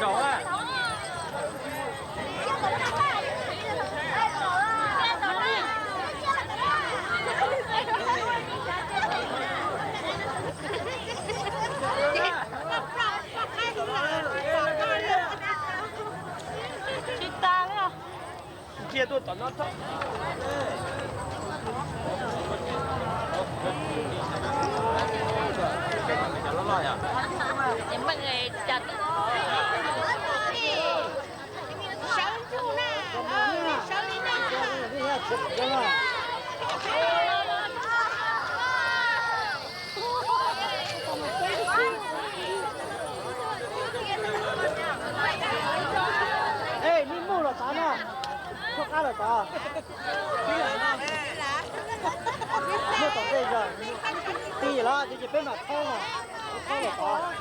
Chỗ à. Chia tôi tận nó thôi. Những mọi người chặt ê đi mua là sao nè thuốc cá là sao mua tổng đây rồi thì là thì chỉ biết mà không mà không là sao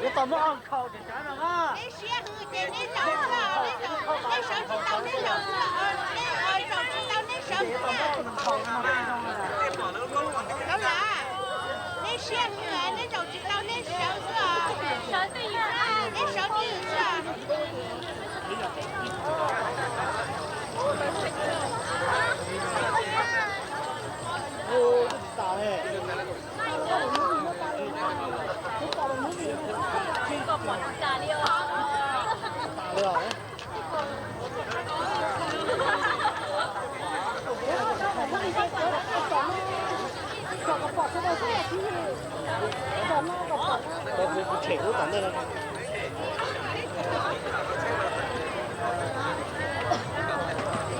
cái tôm nó ăn khâu thì chả được á ô tao này có một cà liêu được rồi tôi chỉ có còn đây thôi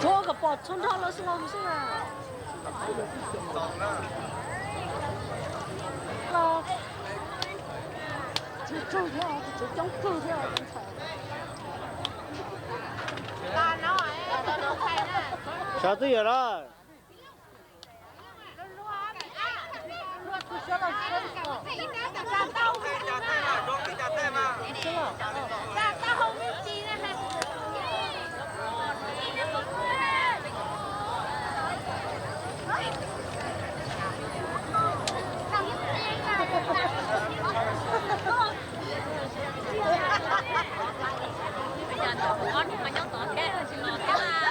저거 봐, 천탈로 쓰나 무슨 sao tôi giờ đó bây giờ nó ngon mà nhóc tỏ cái là chỉ ngon cái hàng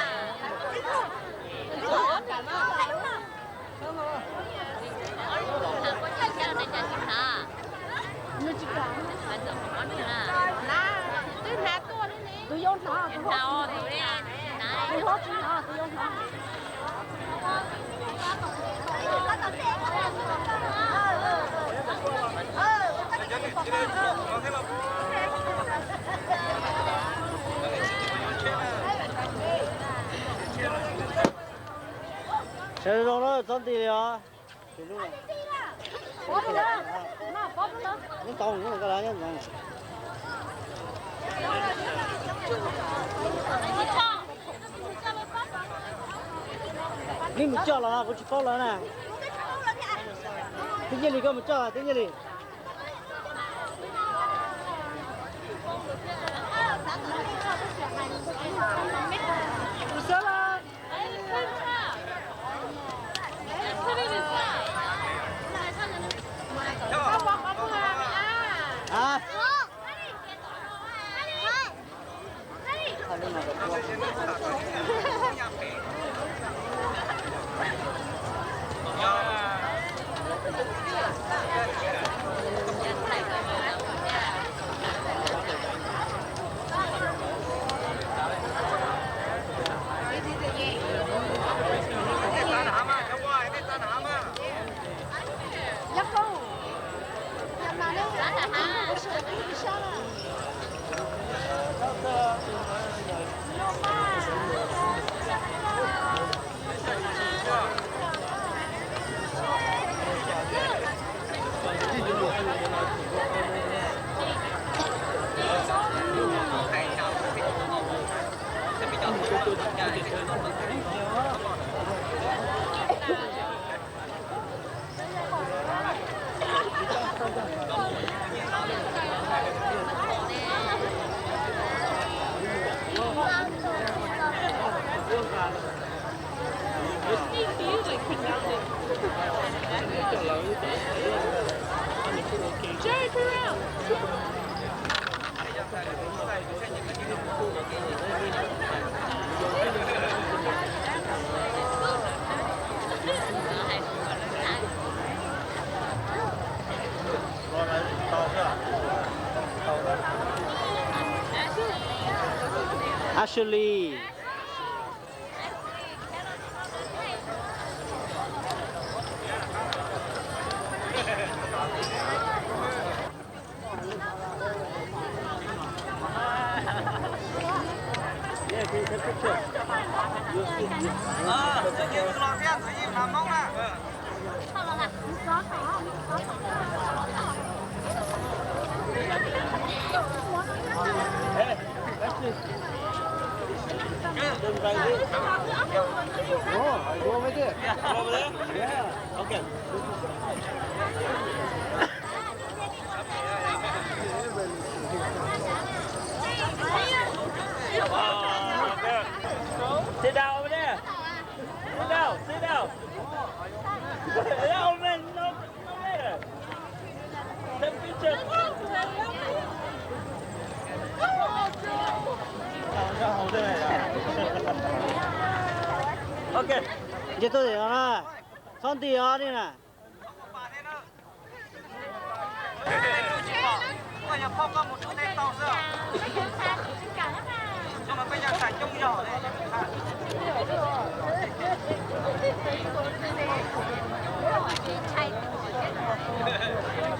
có chơi chơi này chơi gì hả? Nó chỉ có bây giờ món gì là tôi nè tôi đi nè tôi vô nó tôi nào tôi đi này tôi hốt chứ nó tôi vô nó chơi rồi đó tao đi à thì lúc này bóp nó nó bóp nó nó to nữa cái lá nhá đi một chỗ là có chỉ có là nè tự nhiên thì có một chỗ tự nhiên thì à Jerry, turn around. Ashley. Tự nhiên cứ lo xem, tự nhiên làm mong à. Oh, go over there. Over there? Yeah. Okay. Sit down over there. Sit down, sit down. No, man, no there. Take picture. Okay. Giờ tôi để nó là con tì nó đi nè. Bây giờ phong có một chút tên to chưa? Nhưng mà bây giờ phải trông nhỏ đấy.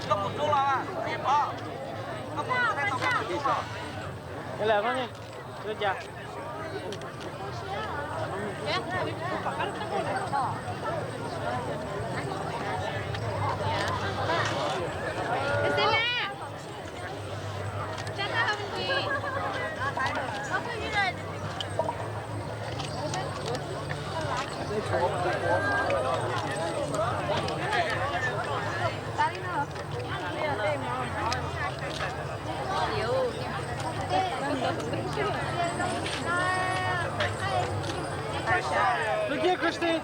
Có một chút nào à? Có một chút tên to, có một chút nào. Đây là con đi. Được chưa? Stella, chân ra không gì? Không có gì rồi. Look here, Christine.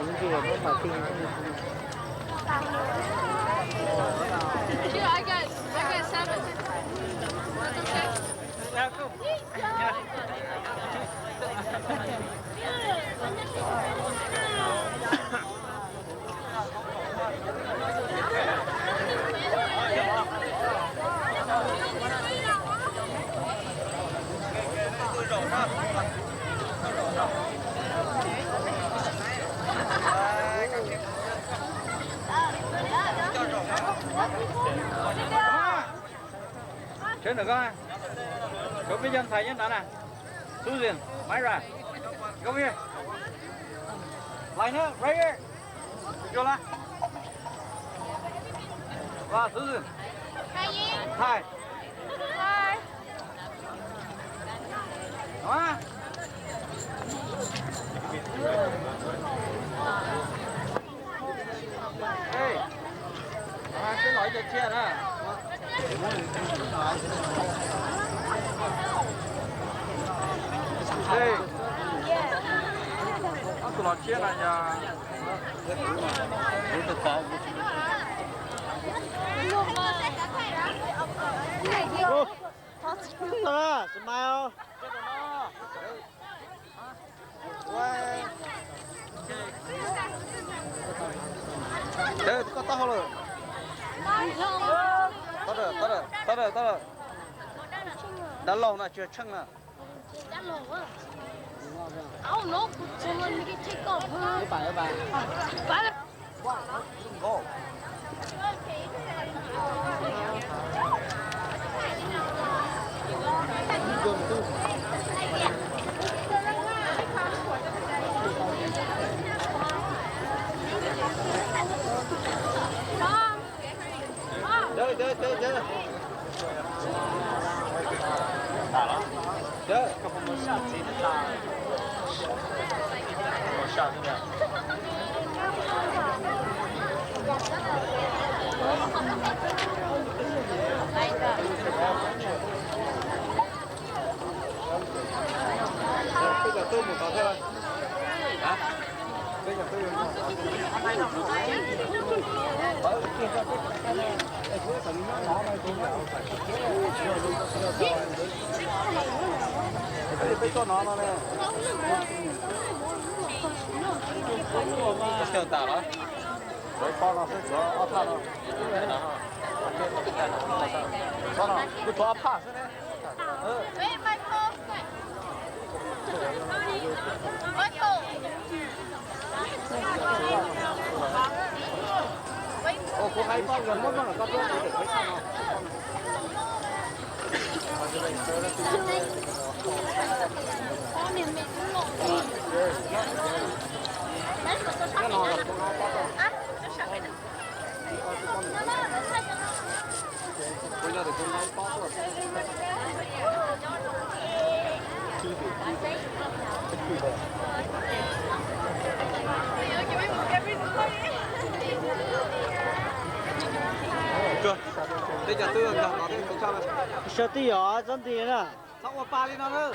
những kia có mà kinh Here, I got 7. That's okay. Yeah, cool. Trên được không? Có biết dân thầy nhân đó nè. Susan, Myra, come here. Line up, right here. Vô là. Và Susan. Hi. Hi. Đó. Hey. Aku nak cakap aja. Itu tak. 啊，什么哟？喂，这个打好了，打了，打老呢就称了。 Áo nó cũng mình cái chiếc cọp hơn. Phải. Go. Chơi. Đá lắm. Chơi. Không có sao gì hết là. Có sao thế nào? Bây giờ tôi một có thôi. Hả? Bây giờ tôi một có. Bây cho nó này. Cái sườn tả đó. Đấy con nó sẽ có áp phạt nó. Con nó cứ cho áp phạt thế này. Ồ, cô hay con gần mất là con tốt để thấy sao nào. Cái nó là con nó có bây giờ thì con nó có rồi. Chưa. Bây giờ tôi là nó thêm không sao đâu. Sợ tí hả? Chân tí nè. Xong rồi ba đi nó nữa.